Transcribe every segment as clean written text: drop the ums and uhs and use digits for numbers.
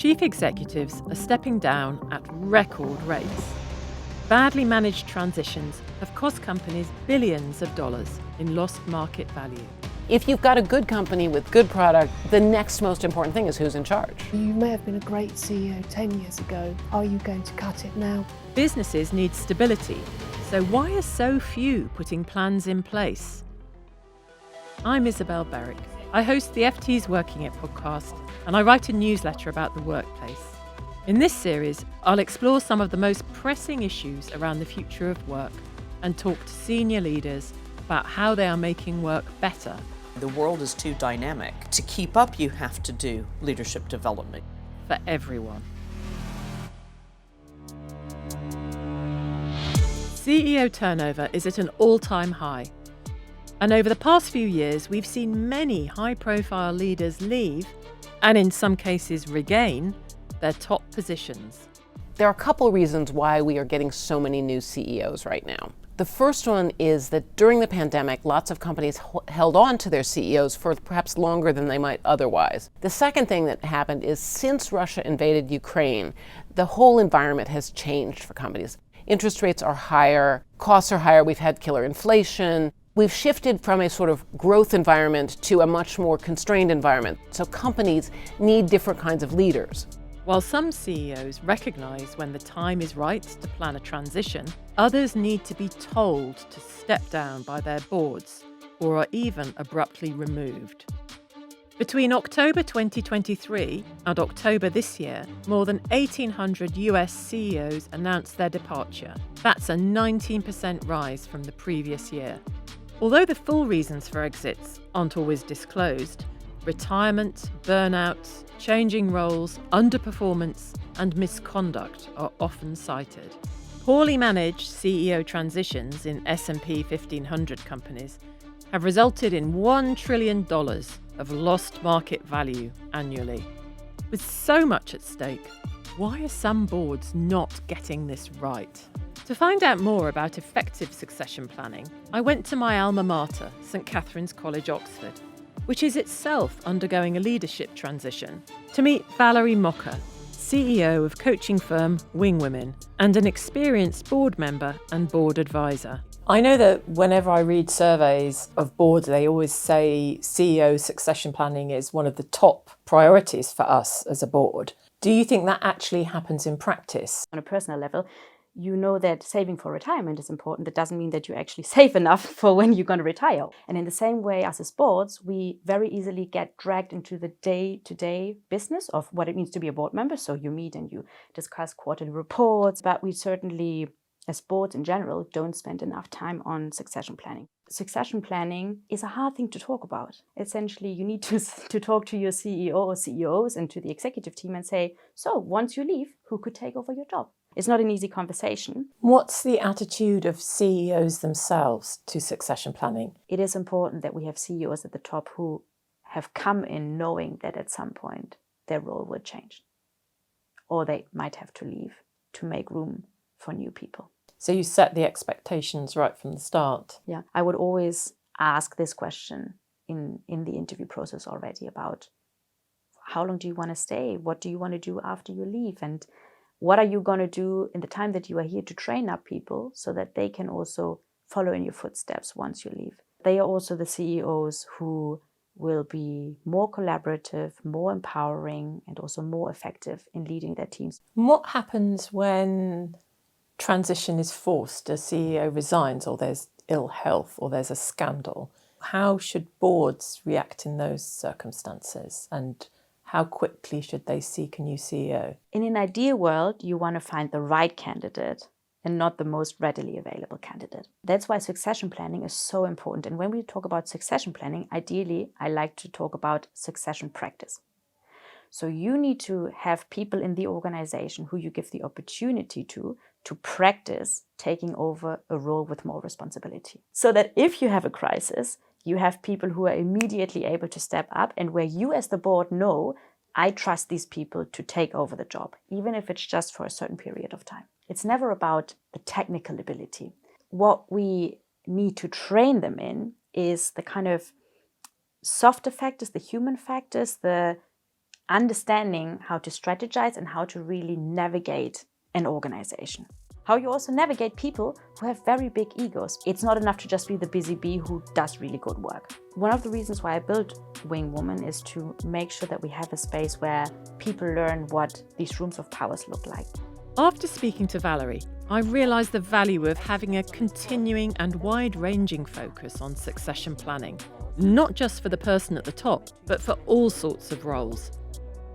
Chief executives are stepping down at record rates. Badly managed transitions have cost companies billions of dollars in lost market value. If you've got a good company with good product, the next most important thing is who's in charge. You may have been a great CEO 10 years ago. Are you going to cut it now? Businesses need stability, so why are so few putting plans in place? I'm Isabel Berwick. I host the FT's Working It podcast, and I write a newsletter about the workplace. In this series, I'll explore some of the most pressing issues around the future of work and talk to senior leaders about how they are making work better. The world is too dynamic. To keep up, you have to do leadership development. For everyone. CEO turnover is at an all-time high. And over the past few years, we've seen many high-profile leaders leave, and in some cases regain, their top positions. There are a couple reasons why we are getting so many new CEOs right now. The first one is that during the pandemic, lots of companies held on to their CEOs for perhaps longer than they might otherwise. The second thing that happened is since Russia invaded Ukraine, the whole environment has changed for companies. Interest rates are higher, costs are higher, we've had killer inflation. We've shifted from a sort of growth environment to a much more constrained environment. So companies need different kinds of leaders. While some CEOs recognise when the time is right to plan a transition, others need to be told to step down by their boards or are even abruptly removed. Between October 2023 and October this year, more than 1,800 US CEOs announced their departure. That's a 19% rise from the previous year. Although the full reasons for exits aren't always disclosed, retirement, burnout, changing roles, underperformance, and misconduct are often cited. Poorly managed CEO transitions in S&P 1500 companies have resulted in $1 trillion of lost market value annually. With so much at stake, why are some boards not getting this right? To find out more about effective succession planning, I went to my alma mater, St Catherine's College, Oxford, which is itself undergoing a leadership transition, to meet Valerie Mocker, CEO of coaching firm Wing Women and an experienced board member and board advisor. I know that whenever I read surveys of boards, they always say CEO succession planning is one of the top priorities for us as a board. Do you think that actually happens in practice? On a personal level, you know that saving for retirement is important. That doesn't mean that you actually save enough for when you're going to retire. And in the same way as boards, we very easily get dragged into the day-to-day business of what it means to be a board member. So you meet and you discuss quarterly reports, but we certainly, as boards in general, don't spend enough time on succession planning. Succession planning is a hard thing to talk about. Essentially, you need to talk to your CEO or CEOs and to the executive team and say, so once you leave, who could take over your job? It's not an easy conversation. What's the attitude of CEOs themselves to succession planning? It is important that we have CEOs at the top who have come in knowing that at some point their role will change. Or they might have to leave to make room for new people. So you set the expectations right from the start. Yeah, I would always ask this question in the interview process already about how long do you want to stay? What do you want to do after you leave? And what are you going to do in the time that you are here to train up people so that they can also follow in your footsteps once you leave? They are also the CEOs who will be more collaborative, more empowering, and also more effective in leading their teams. What happens when transition is forced, a CEO resigns or there's ill health or there's a scandal? How should boards react in those circumstances? And how quickly should they seek a new CEO? In an ideal world, you want to find the right candidate and not the most readily available candidate. That's why succession planning is so important. And when we talk about succession planning, ideally, I like to talk about succession practice. So you need to have people in the organization who you give the opportunity to practice taking over a role with more responsibility. So that if you have a crisis, you have people who are immediately able to step up and where you as the board know, I trust these people to take over the job, even if it's just for a certain period of time. It's never about the technical ability. What we need to train them in is the kind of softer factors, the human factors, the understanding how to strategize and how to really navigate an organization. How you also navigate people who have very big egos. It's not enough to just be the busy bee who does really good work. One of the reasons why I built Wing Woman is to make sure that we have a space where people learn what these rooms of powers look like. After speaking to Valerie, I realised the value of having a continuing and wide-ranging focus on succession planning, not just for the person at the top, but for all sorts of roles.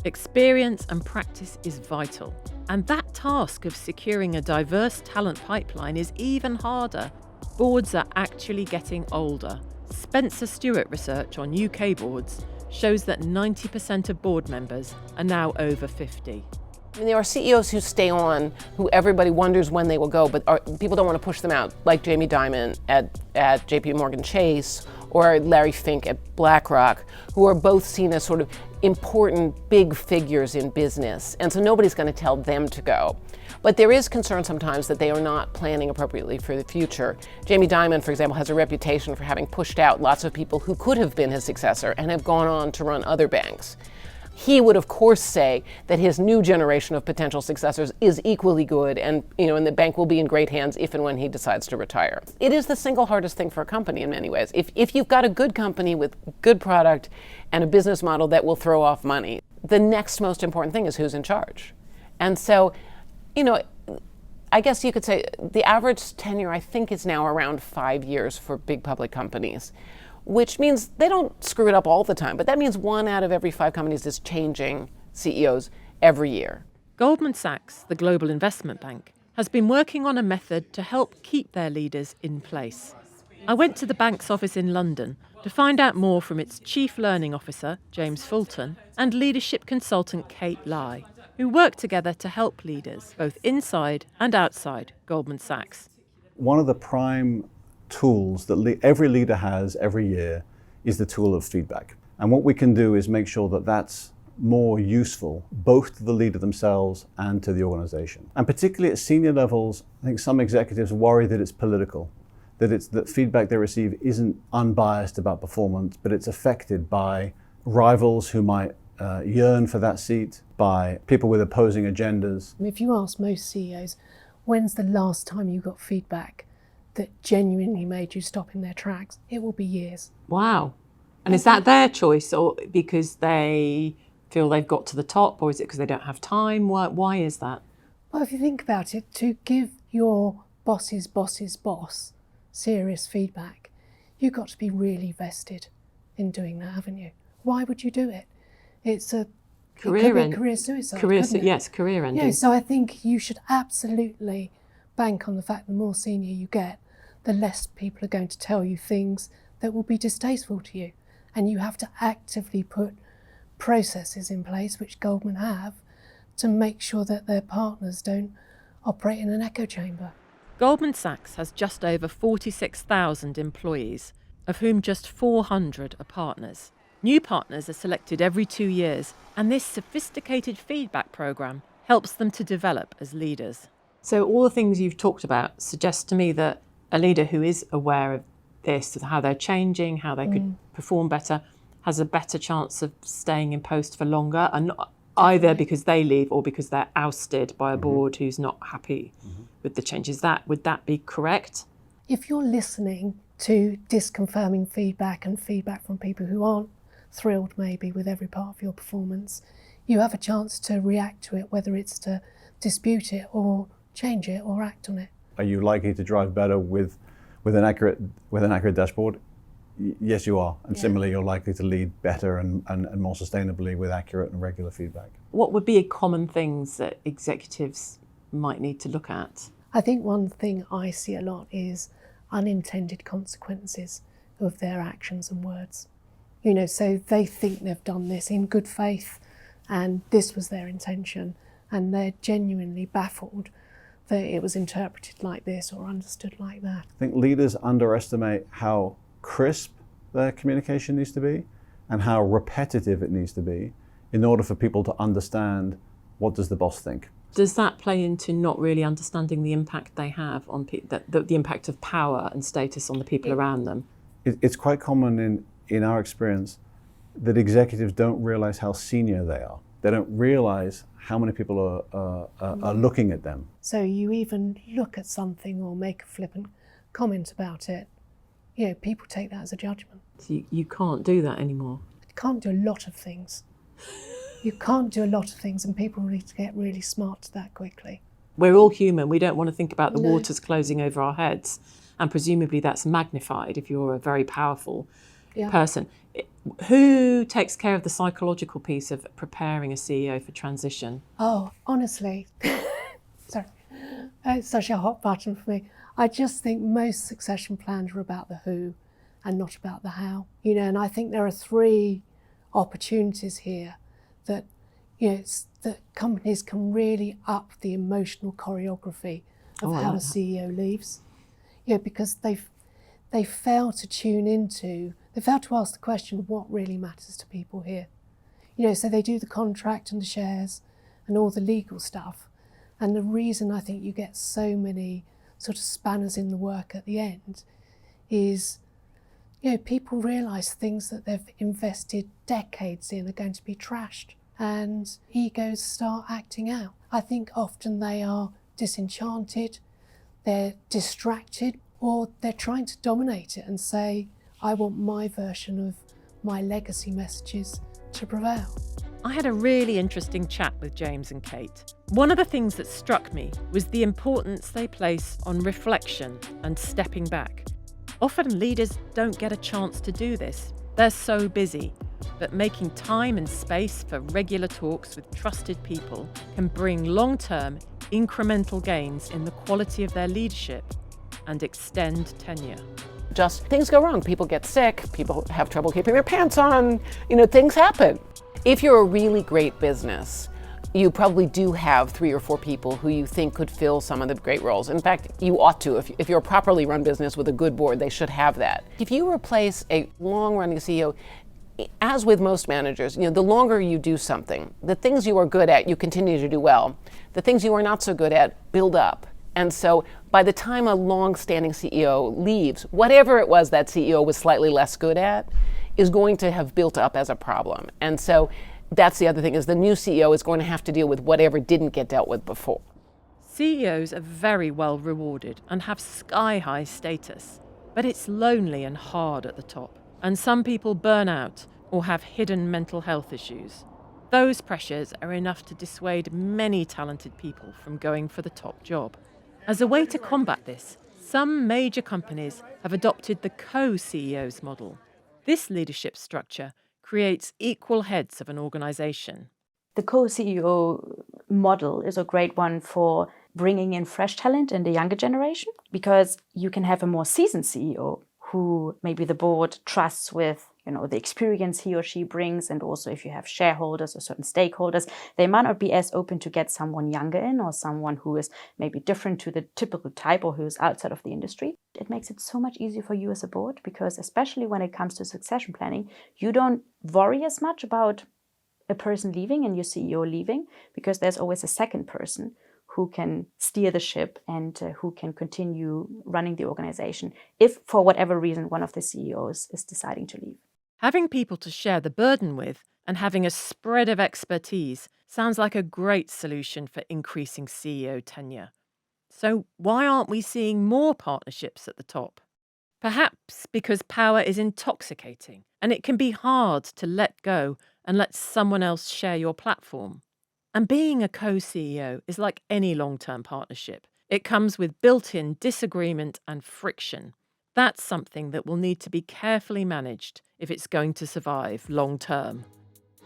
Experience and practice is vital, and that task of securing a diverse talent pipeline is even harder. Boards are actually getting older. Spencer Stewart research on UK boards shows that 90% of board members are now over 50. I mean, there are CEOs who stay on, who everybody wonders when they will go, but people don't want to push them out, like Jamie Dimon at JP Morgan Chase or Larry Fink at BlackRock, who are both seen as sort of important big figures in business. And so nobody's going to tell them to go. But there is concern sometimes that they are not planning appropriately for the future. Jamie Dimon, for example, has a reputation for having pushed out lots of people who could have been his successor and have gone on to run other banks. He would, of course, say that his new generation of potential successors is equally good, and and the bank will be in great hands if and when he decides to retire. It is the single hardest thing for a company in many ways. If you've got a good company with good product and a business model that will throw off money, the next most important thing is who's in charge. And so, I guess you could say the average tenure, I think, is now around 5 years for big public companies, which means they don't screw it up all the time, but that means 1 out of every 5 companies is changing CEOs every year. Goldman Sachs, the global investment bank, has been working on a method to help keep their leaders in place. I went to the bank's office in London to find out more from its Chief Learning Officer, James Fulton, and leadership consultant Kate Lai, who work together to help leaders, both inside and outside Goldman Sachs. One of the prime tools that every leader has every year is the tool of feedback. And what we can do is make sure that that's more useful both to the leader themselves and to the organization. And particularly at senior levels, I think some executives worry that it's political, that feedback they receive isn't unbiased about performance, but it's affected by rivals who might yearn for that seat, by people with opposing agendas. If you ask most CEOs, when's the last time you got feedback that genuinely made you stop in their tracks? It will be years. Wow. And is that their choice, or because they feel they've got to the top, or is it because they don't have time? Why is that? Well, if you think about it, to give your boss's boss's boss serious feedback, you've got to be really vested in doing that, haven't you? Why would you do it? It's a career suicide. Yes, career ending. Yeah, so I think you should absolutely bank on the fact the more senior you get, the less people are going to tell you things that will be distasteful to you. And you have to actively put processes in place, which Goldman have, to make sure that their partners don't operate in an echo chamber. Goldman Sachs has just over 46,000 employees, of whom just 400 are partners. New partners are selected every 2 years, and this sophisticated feedback program helps them to develop as leaders. So all the things you've talked about suggest to me that a leader who is aware of this, of how they're changing, how they could perform better, has a better chance of staying in post for longer, and not either because they leave or because they're ousted by a board who's not happy with the changes. Would that be correct? If you're listening to disconfirming feedback and feedback from people who aren't thrilled maybe with every part of your performance, you have a chance to react to it, whether it's to dispute it or change it or act on it. Are you likely to drive better with an accurate dashboard? Yes, you are. And similarly, you're likely to lead better and more sustainably with accurate and regular feedback. What would be common things that executives might need to look at? I think one thing I see a lot is unintended consequences of their actions and words. So they think they've done this in good faith and this was their intention, and they're genuinely baffled that it was interpreted like this or understood like that. I think leaders underestimate how crisp their communication needs to be and how repetitive it needs to be in order for people to understand what does the boss think. Does that play into not really understanding the impact they have on the impact of power and status on the people around them? It's quite common in our experience that executives don't realize how senior they are. they don't realize how many people are looking at them. So you even look at something or make a flippant comment about it, people take that as a judgment. So you can't do that anymore. You can't do a lot of things. You can't do a lot of things, and people need to get really smart to that quickly. We're all human. We don't want to think about the No. waters closing over our heads. And presumably that's magnified if you're a very powerful person. Who takes care of the psychological piece of preparing a CEO for transition? Oh, honestly, sorry, it's such a hot button for me. I just think most succession plans are about the who and not about the how. And I think there are 3 opportunities here that, that companies can really up the emotional choreography of how a CEO leaves. Because they fail to tune into, they fail to ask the question, what really matters to people here? So they do the contract and the shares and all the legal stuff. And the reason I think you get so many sort of spanners in the work at the end is, people realise things that they've invested decades in are going to be trashed, and egos start acting out. I think often they are disenchanted, they're distracted, or they're trying to dominate it and say, I want my version of my legacy messages to prevail. I had a really interesting chat with James and Kate. One of the things that struck me was the importance they place on reflection and stepping back. Often leaders don't get a chance to do this. They're so busy, but making time and space for regular talks with trusted people can bring long-term, incremental gains in the quality of their leadership and extend tenure. Just things go wrong. People get sick, people have trouble keeping their pants on, things happen. If you're a really great business, you probably do have 3 or 4 people who you think could fill some of the great roles. In fact, you ought to. If you're a properly run business with a good board, they should have that. If you replace a long-running CEO, as with most managers, the longer you do something, the things you are good at, you continue to do well. The things you are not so good at build up. And so by the time a long-standing CEO leaves, whatever it was that CEO was slightly less good at is going to have built up as a problem. And so that's the other thing, is the new CEO is going to have to deal with whatever didn't get dealt with before. CEOs are very well rewarded and have sky-high status, but it's lonely and hard at the top. And some people burn out or have hidden mental health issues. Those pressures are enough to dissuade many talented people from going for the top job. As a way to combat this, some major companies have adopted the co-CEOs model. This leadership structure creates equal heads of an organisation. The co-CEO model is a great one for bringing in fresh talent in the younger generation, because you can have a more seasoned CEO who maybe the board trusts with the experience he or she brings, and also if you have shareholders or certain stakeholders, they might not be as open to get someone younger in, or someone who is maybe different to the typical type, or who is outside of the industry. It makes it so much easier for you as a board, because especially when it comes to succession planning, you don't worry as much about a person leaving and your CEO leaving, because there's always a second person who can steer the ship and who can continue running the organization if, for whatever reason, one of the CEOs is deciding to leave. Having people to share the burden with and having a spread of expertise sounds like a great solution for increasing CEO tenure. So why aren't we seeing more partnerships at the top? Perhaps because power is intoxicating and it can be hard to let go and let someone else share your platform. And being a co-CEO is like any long-term partnership. It comes with built-in disagreement and friction. That's something that will need to be carefully managed if it's going to survive long-term.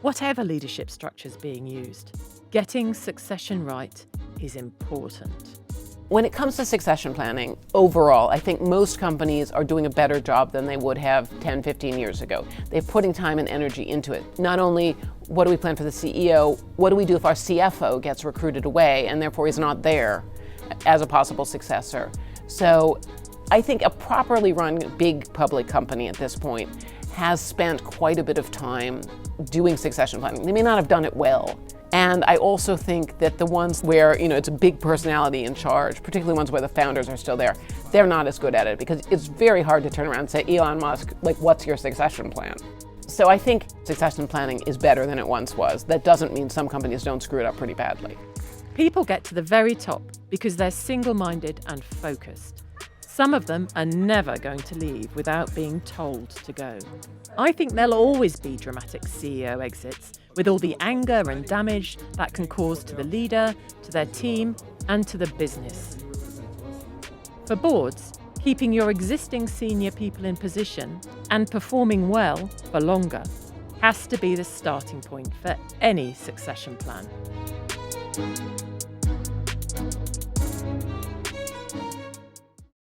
Whatever leadership structure is being used, getting succession right is important. When it comes to succession planning, overall, I think most companies are doing a better job than they would have 10, 15 years ago. They're putting time and energy into it. Not only what do we plan for the CEO, what do we do if our CFO gets recruited away and therefore is not there as a possible successor. So I think a properly run big public company at this point has spent quite a bit of time doing succession planning. They may not have done it well. And I also think that the ones where, it's a big personality in charge, particularly ones where the founders are still there, they're not as good at it, because it's very hard to turn around and say, Elon Musk, what's your succession plan? So I think succession planning is better than it once was. That doesn't mean some companies don't screw it up pretty badly. People get to the very top because they're single-minded and focused. Some of them are never going to leave without being told to go. I think there'll always be dramatic CEO exits, with all the anger and damage that can cause to the leader, to their team, and to the business. For boards, keeping your existing senior people in position and performing well for longer has to be the starting point for any succession plan.